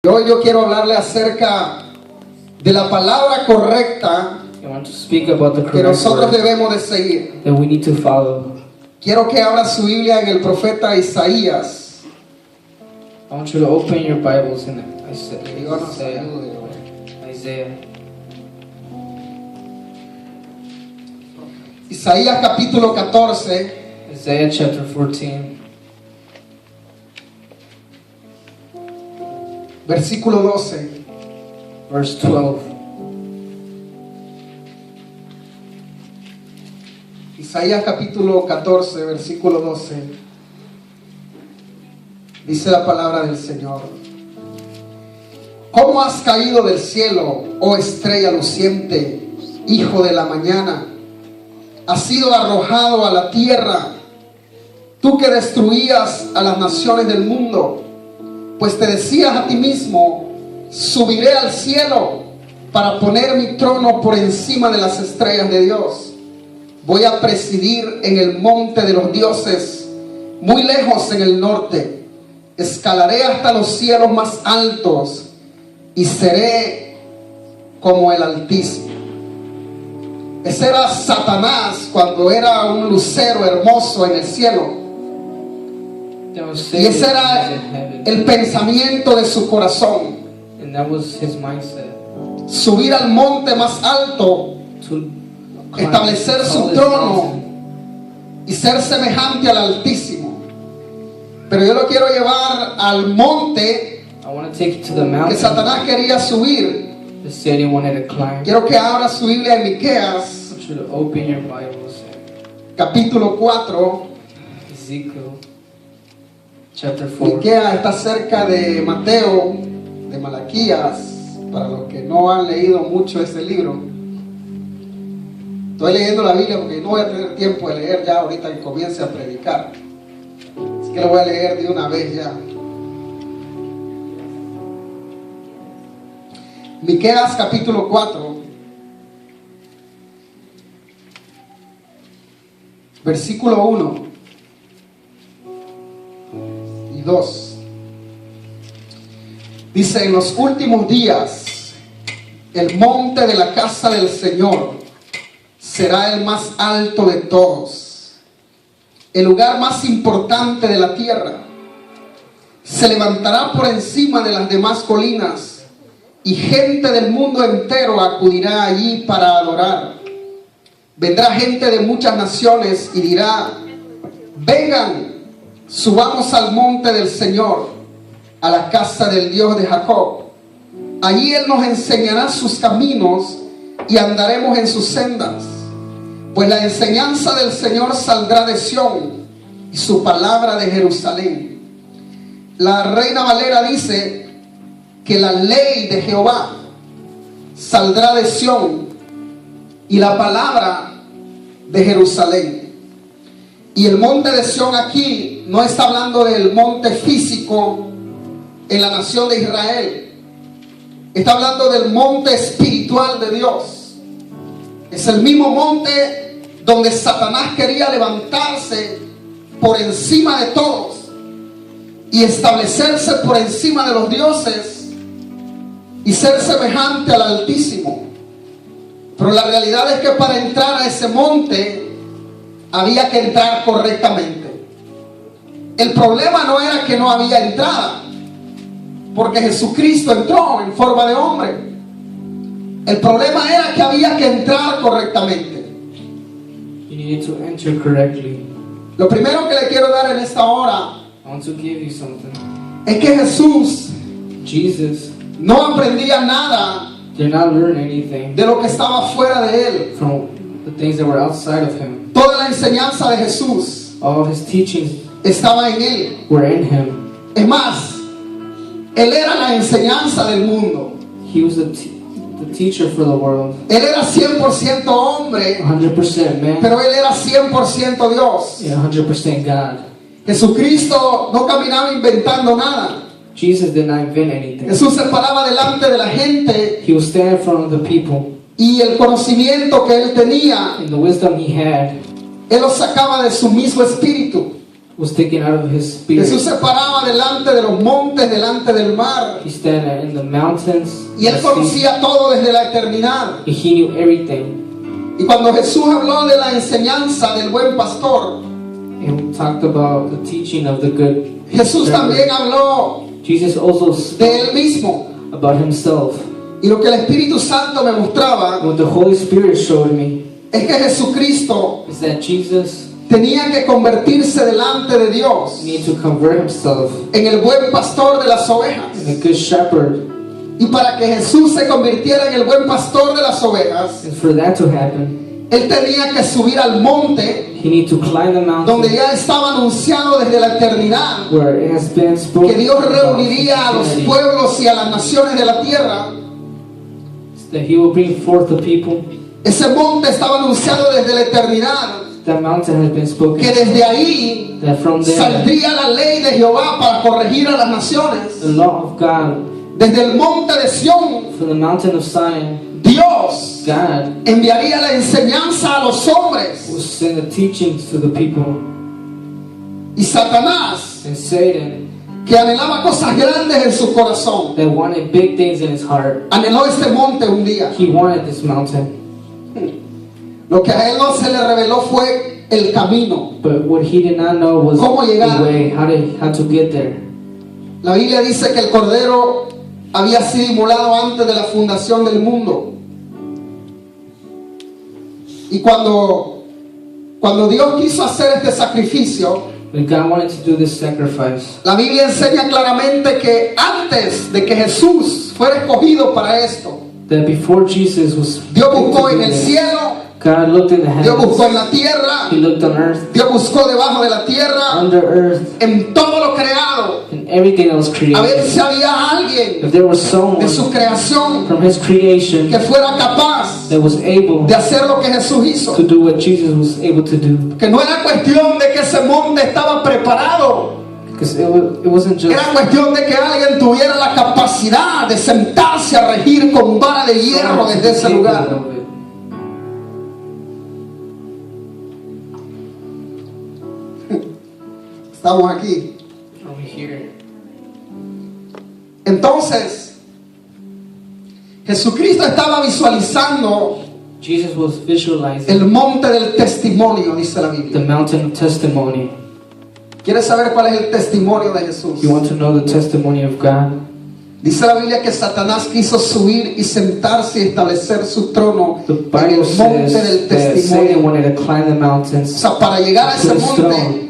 Hoy yo quiero hablarle acerca de la palabra correcta I want to speak about the que correct nosotros word debemos de seguir. that we need to follow. Quiero que abra su Biblia en el profeta Isaías. I want you to open your Bibles in Dios nos Isaiah. ayude. Isaiah. Isaías capítulo 14, Isaiah chapter 14, versículo 12. verse 12. Isaías capítulo 14, versículo 12. Dice la palabra del Señor. ¿Cómo has caído del cielo, oh estrella luciente, hijo de la mañana? Has sido arrojado a la tierra, tú que destruías a las naciones del mundo, pues te decías a ti mismo, subiré al cielo para poner mi trono por encima de las estrellas de Dios. Voy a presidir en el monte de los dioses, muy lejos en el norte. Escalaré hasta los cielos más altos y seré como el Altísimo. Ese era Satanás cuando era un lucero hermoso en el cielo. That was Y ese Satan era in heaven, el pensamiento de su corazón. and that was his mindset. Subir al monte más alto, To establecer su call his trono mountain. y ser semejante al Altísimo. Pero yo lo quiero llevar al monte I want to take you to the que mountain Satanás quería subir. the Satan wanted to climb. Quiero que abra su Biblia en Miqueas I want you to open your Bibles. capítulo 4. Ezekiel chapter 4. Miqueas está cerca de Mateo, de Malaquías, para los que no han leído mucho ese libro. Estoy leyendo la Biblia porque no voy a tener tiempo de leer ya ahorita que comience a predicar. Así que lo voy a leer de una vez ya. Miqueas capítulo 4, versículo 1 y 2. Dice: en los últimos días, el monte de la casa del Señor será el más alto de todos, el lugar más importante de la tierra. Se levantará por encima de las demás colinas, y gente del mundo entero acudirá allí para adorar. Vendrá gente de muchas naciones y dirá: vengan, subamos al monte del Señor, a la casa del Dios de Jacob. Allí Él nos enseñará sus caminos y andaremos en sus sendas. Pues la enseñanza del Señor saldrá de Sión y su palabra de Jerusalén. La Reina Valera dice que la ley de Jehová saldrá de Sión y la palabra de Jerusalén. Y el monte de Sión aquí no está hablando del monte físico en la nación de Israel. Está hablando del monte espiritual de Dios. Es el mismo monte donde Satanás quería levantarse por encima de todos y establecerse por encima de los dioses y ser semejante al Altísimo. Pero la realidad es que para entrar a ese monte había que entrar correctamente. El problema no era que no había entrada, porque Jesucristo entró en forma de hombre. El problema era que había que entrar correctamente. You needed to enter correctly. Lo primero que le quiero dar en esta hora I want to give you something. es que Jesús Jesus no aprendía nada did not learn anything de lo que estaba fuera de él. from the things that were outside of him. Toda la enseñanza de Jesús All his teachings estaba en él. were in him. Es más, él era la enseñanza del mundo. He was the teacher for the world. Él era 100% hombre, 100% man pero él era 100% Dios. and 100% God. Jesucristo no caminaba inventando nada. Jesus did not invent anything. Jesús se paraba delante de la gente He was standing in front of the people, y el conocimiento que él tenía, and the wisdom he had, él lo sacaba de su mismo espíritu. was taken out of his spirit. Jesús se paraba delante de los montes, delante del mar. He stood in the mountains. Y él conocía todo desde la eternidad. He knew everything. Y cuando Jesús habló de la enseñanza del buen pastor, And we talked about the teaching of the good Jesús shepherd. también habló Jesus also de spoke él mismo. about himself. Y lo que el Espíritu Santo me mostraba What the Holy Spirit showed me es que Jesucristo is that Jesus tenía que convertirse delante de Dios needed to convert himself en el buen pastor de las ovejas. in a good shepherd. Y para que Jesús se convirtiera en el buen pastor de las ovejas, And for that to happen, él tenía que subir al monte he needed to climb the donde mountain ya estaba anunciado desde la eternidad where it has been spoken que Dios about reuniría a los eternity, pueblos y a las naciones de la tierra. that he will bring forth the people. Ese monte estaba anunciado desde la eternidad, That mountain has been spoken. que desde ahí That from there, saldría la ley de Jehová para corregir a las naciones. the law of God, Desde el monte de Sión, from the mountain of Zion, Dios God enviaría la enseñanza a los hombres. will send the teachings to the people. Y Satanás, And Satan, que anhelaba cosas grandes en su corazón, that wanted big things in his heart, anheló este monte un día. he wanted this mountain. Lo que a él no se le reveló fue el camino. But what he did not know was ¿Cómo llegar? the way, how to get there. La Biblia dice que el Cordero había sido inmolado antes de la fundación del mundo. Y cuando Dios quiso hacer este sacrificio, When God wanted to do this sacrifice, la Biblia enseña claramente que antes de que Jesús fuera escogido para esto, that before Jesus was Dios picked to buscó do en el this, cielo, God looked in the Dios buscó en heavens, la tierra, he looked on earth, Dios buscó debajo de la tierra, under earth, en todo lo creado, and everything that was a ver created. si había alguien If there was someone de su creación from his creation que fuera capaz that was able de hacer lo que Jesús hizo. to do what Jesus was able to do, Que no era cuestión de que ese monte estaba preparado, because it wasn't just era cuestión de que alguien tuviera la capacidad de sentarse a regir con vara de hierro desde ese lugar. of it. Estamos aquí. Are we here? Entonces, Jesucristo estaba visualizando Jesus was visualizing el monte del testimonio, dice la the Biblia. mountain of testimony. ¿Quieres saber cuál es el testimonio de Jesús? You want to know the testimony of God? Dice la Biblia que Satanás quiso subir y sentarse y establecer su trono The en Bible el monte says del that Satan testimonio. wanted to climb the O mountains sea, para llegar a to ese his monte throne.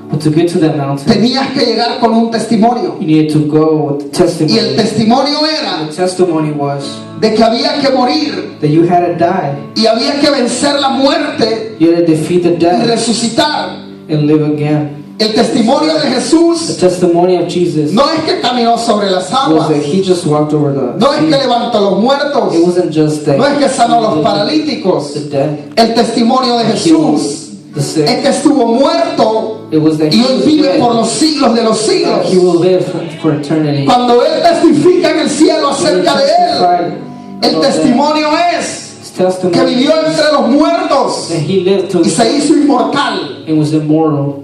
But to get to that mountain, tenías que llegar con un testimonio. you needed to go with the Y el testimony. testimonio era The testimony was de que había que morir that you had to die. y había que vencer la muerte You had to defeat the y death resucitar. and live again. El testimonio de The Jesús testimony of Jesus no es que caminó sobre las was aguas, that he just walked over the no es que sea. levantó los muertos, It wasn't just that no es que sanó los he paralíticos. the dead, El testimonio de he healed Jesús the es sick. que estuvo muerto It was that y he hoy was vive dead, por los siglos de los that he siglos. will live for eternity. Cuando Él testifica en el cielo He acerca de Él, testified el about that. testimonio es His que testimony vivió entre los muertos that he lived to y se hizo inmortal. and was immortal.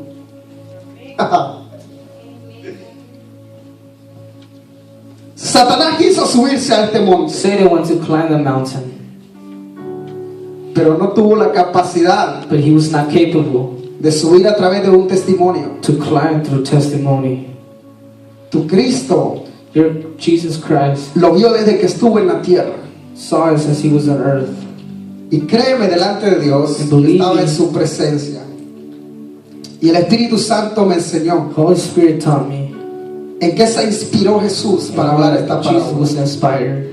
Satanás quiso subirse a este monte, Satan wanted to climb the mountain, pero no tuvo la capacidad but he was not capable de subir a través de un testimonio. to climb through testimony. Tu Cristo Your Jesus Christ lo vio desde que estuvo en la tierra. saw us as he was on earth. Y créeme, delante de Dios, And believe estaba me. en su presencia. Y el Espíritu Santo me enseñó Holy Spirit taught me en qué se inspiró Jesús para hablar esta Jesus palabra. was inspired.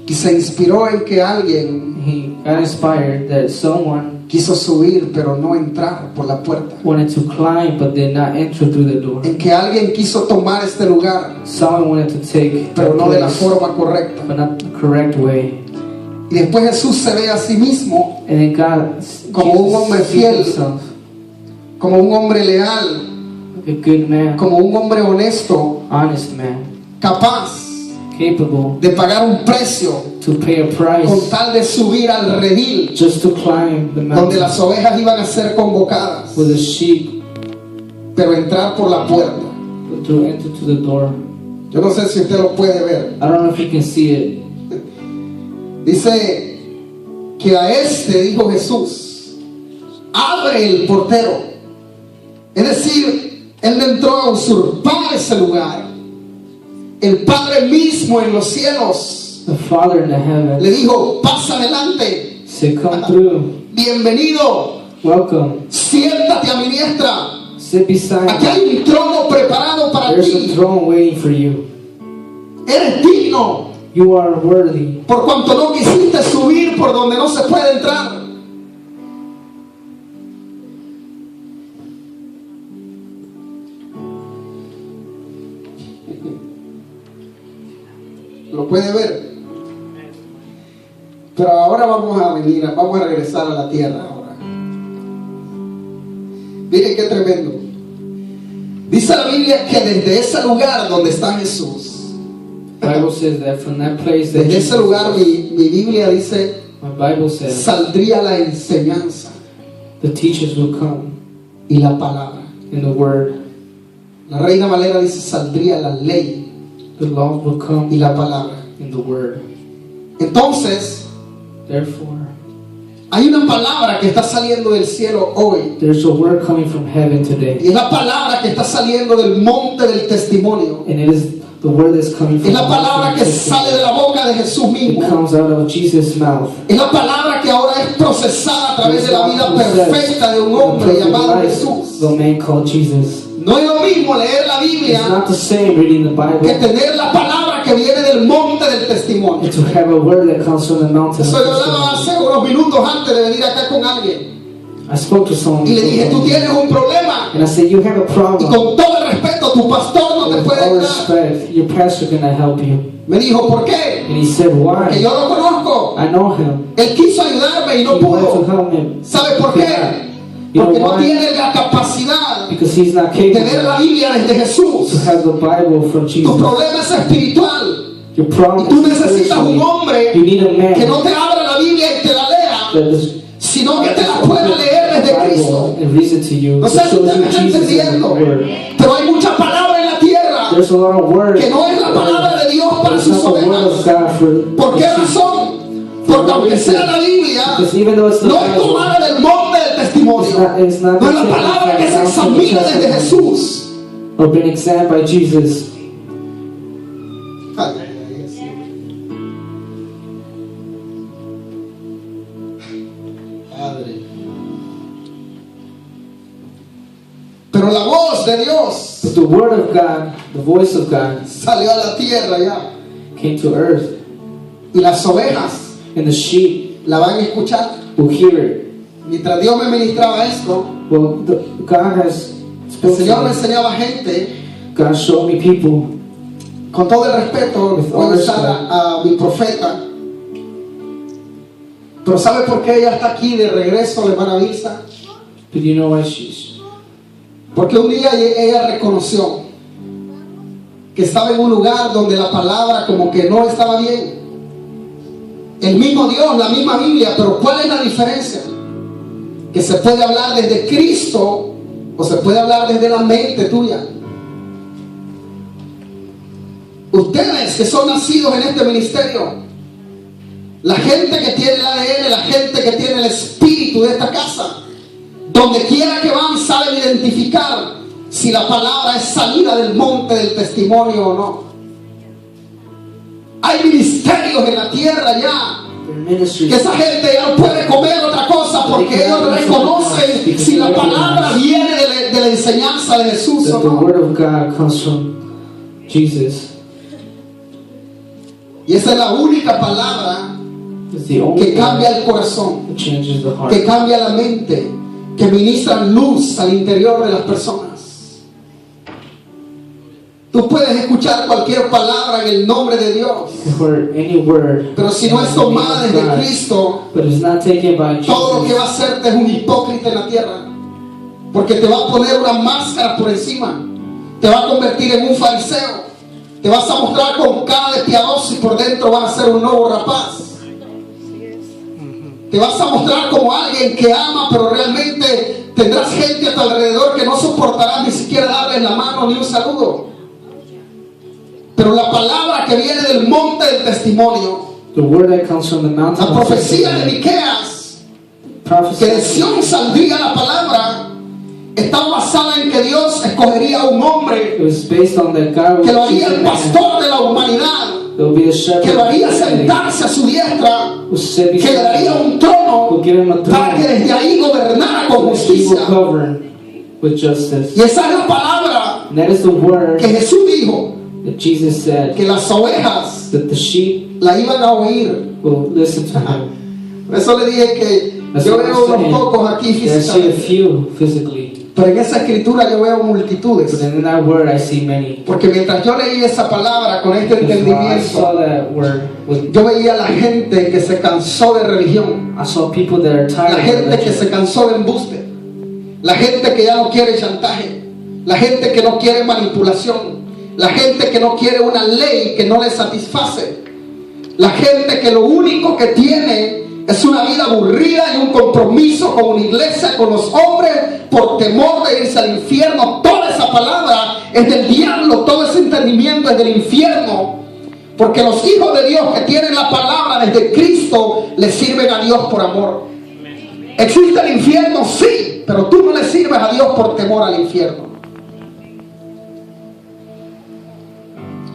Y se inspiró en que alguien He got inspired that someone quiso subir pero no entrar por la puerta. wanted to climb but did not enter through the door. En que alguien quiso tomar este lugar Someone wanted to take pero that no de la place, forma correcta. but not the correct way. Y después Jesús se ve a sí mismo And then God, Como un hombre Jesus sees fiel. himself, como un hombre leal, a good man, como un hombre honesto, honest man, capaz capable de pagar un precio to pay a con price tal de subir al redil just to climb the donde mountain las ovejas iban a ser convocadas. where the sheep pero entrar por la puerta. but to enter to the door. Yo no sé si usted lo puede ver. I don't know if you can see it. Dice que a este dijo Jesús, abre el portero. Es decir, él no entró a usurpar ese lugar. El Padre mismo en los cielos The Father in the heaven le dijo, pasa adelante, said, come through. bienvenido, Welcome. siéntate a mi diestra. Sit beside Aquí me. hay un trono preparado para There's a ti. throne waiting for you. Eres digno, You are worthy. por cuanto no quisiste subir por donde no se puede entrar. Lo puede ver. Pero ahora vamos a regresar a la tierra ahora. Miren qué tremendo. Dice la Biblia que desde ese lugar donde está Jesús, The Bible says that from that place that desde ese Jesus lugar was, mi Biblia dice, my Bible says saldría la enseñanza the teachers will come y la palabra. in the word. La Reina Valera dice, saldría la ley The laws will come y la palabra. in the word. Entonces, Therefore, hay una palabra que está saliendo del cielo hoy. there's a word coming from heaven today. Y es la palabra que está saliendo del monte del testimonio. And it is the word that's coming from Es la palabra que sale de la boca de Jesús It mismo. comes out of Jesus' mouth. Es la palabra que ahora es procesada a través de la vida perfecta de un The hombre perfect llamado life Jesús. of a man called Jesus. No es lo mismo leer la It's Biblia not the same reading the que Bible tener la palabra que viene del monte del testimonio. and to have a word that comes from the mountain of Eso yo hablaba testimony. hace unos minutos antes de venir acá con alguien. I spoke to someone Y le dije, tú tienes un problema. and I said, you have a Y problem. con todo el respeto, tu pastor no te With puede all ayudar. respect, your pastor cannot help you. Me dijo, ¿por qué? And he said, Que why? yo lo conozco. I know him. Él quiso ayudarme y no He wanted to pudo. help him. ¿Sabe por qué? You know Porque no why? tiene la capacidad Because he's not de ver la capable Biblia desde to Jesús. have the Bible from Tu Jesus. problema es espiritual. Your Y problem tú is necesitas un spiritually. hombre You need a que man no te abra la Biblia y te la lea, that is sino que te la pueda leer desde Cristo. Bible and reads it to you. No sé It si shows usted me you está Jesus in the entendiendo, word. pero hay mucha palabra en la tierra There's a lot of word. que no es la palabra de Dios But para it's sus not the word ovejas. of God for ¿Por qué sheep. razón? Porque aunque sea la Biblia, Because even though it's the no es Bible, tomada del monte del testimonio. it's not No es la taken palabra from que the se mountain of examina desde testimony Jesús. or been examined by Jesus. Ay, ay, ay, sí. Padre. Pero la voz de Dios But the word of God, the voice of God, salió a la tierra ya. came to earth, Y las ovejas and the sheep la van a escuchar. will hear it. Mientras Dios me ministraba esto, Well, God has el spoken Señor me to me. enseñaba gente. God showed me people. Con todo el respeto, With voy a all usar a mi profeta. Pero ¿sabe por qué ella está aquí de regreso, la hermana Vilsa? But you know why she's Porque un día ella reconoció que estaba en un lugar donde la palabra como que no estaba bien. El mismo Dios, la misma Biblia, pero ¿cuál es la diferencia? Que se puede hablar desde Cristo o se puede hablar desde la mente tuya. Ustedes que son nacidos en este ministerio, la gente que tiene el ADN, la gente que tiene el espíritu de esta casa, donde quiera que van saben identificar si la palabra es salida del monte del testimonio o no. Hay ministerios en la tierra ya ministry. que esa gente ya no puede comer otra cosa porque ellos reconocen si la palabra viene de la enseñanza de Jesús o That the no. word of God comes from Jesus. Y esa es la única palabra It's the only que word cambia el corazón, that changes the heart. que cambia la mente, que ministra luz al interior de las personas. Tú puedes escuchar cualquier palabra en el nombre de Dios, For any word, pero si no es tomada desde Cristo, but it's not taken by todo lo que va Jesus, a hacerte es un hipócrita en la tierra, porque te va a poner una máscara por encima, te va a convertir en un fariseo, te vas a mostrar con cara de piadoso y por dentro vas a ser un nuevo rapaz. Te vas a mostrar como alguien que ama, pero realmente tendrás gente a tu alrededor que no soportará ni siquiera darle la mano ni un saludo. Pero la palabra que viene del monte del testimonio, The word that comes from the mountain la of profecía de testimony, Miqueas, prophecy que de Sión saldría la palabra, está basada en que Dios escogería a un hombre it was based on that God que would lo choose haría a el man. pastor de la humanidad, There will be a shepherd que lo haría of humanity sentarse a su diestra, who sit que le beside daría him, un trono who give him a para que throne, desde ahí gobernara con so that he will justicia. govern with justice. Y esa es la palabra And that is the word que Jesús dijo, that Jesus said, que las ovejas that the sheep la iban a oír. will listen to him. Por eso le dije que That's yo what veo I'm unos saying. pocos aquí Yeah, I see a físicamente, few physically, pero en esa escritura yo veo but multitudes. in that word I see many. Porque mientras yo leí esa palabra con este Because while I saw entendimiento, that word, yo veía a la gente que se cansó de religión, I saw people that are tired la of gente que se religion, cansó de embuste, la gente que ya no quiere chantaje, la gente que no quiere manipulación, la gente que no quiere una ley que no le satisface, la gente que lo único que tiene es una vida aburrida y un compromiso con una iglesia, con los hombres, por temor de irse al infierno. Toda esa palabra es del diablo, todo ese entendimiento es del infierno, porque los hijos de Dios que tienen la palabra desde Cristo le sirven a Dios por amor. ¿Existe el infierno? Sí, pero tú no le sirves a Dios por temor al infierno.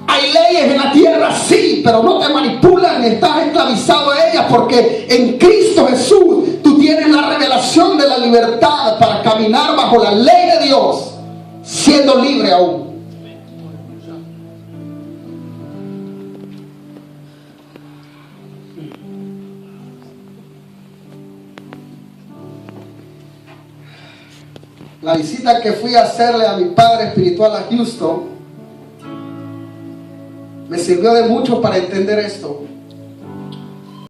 Hay leyes en la tierra, sí, pero no te manipulan ni estás esclavizado a ellas, porque en Cristo Jesús tú tienes la revelación de la libertad para caminar bajo la ley de Dios, siendo libre aún. La visita que fui a hacerle a mi padre espiritual a Houston me sirvió de mucho para entender esto.